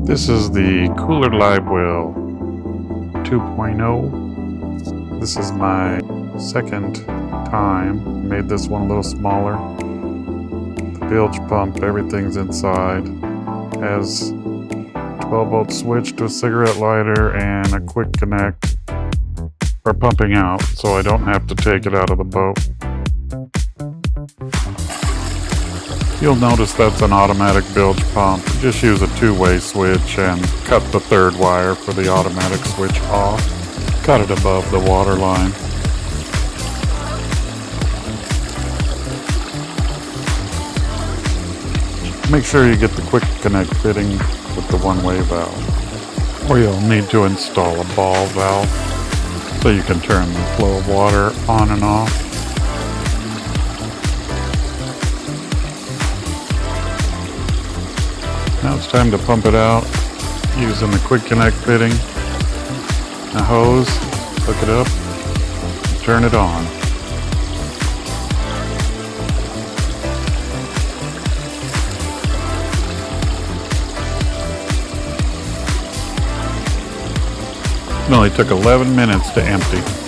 This is the Cooler Livewell 2.0. This is my second time. Made this one a little smaller. The bilge pump, everything's inside. Has 12-volt switch to a cigarette lighter and a quick connect for pumping out, so I don't have to take it out of the boat. You'll notice that's an automatic bilge pump. Just use a two-way switch and cut the third wire for the automatic switch off. Cut it above the water line. Make sure you get the quick connect fitting with the one-way valve. Or you'll need to install a ball valve so you can turn the flow of water on and off. Now it's time to pump it out using the quick connect fitting, a hose, hook it up, turn it on. It only took 11 minutes to empty.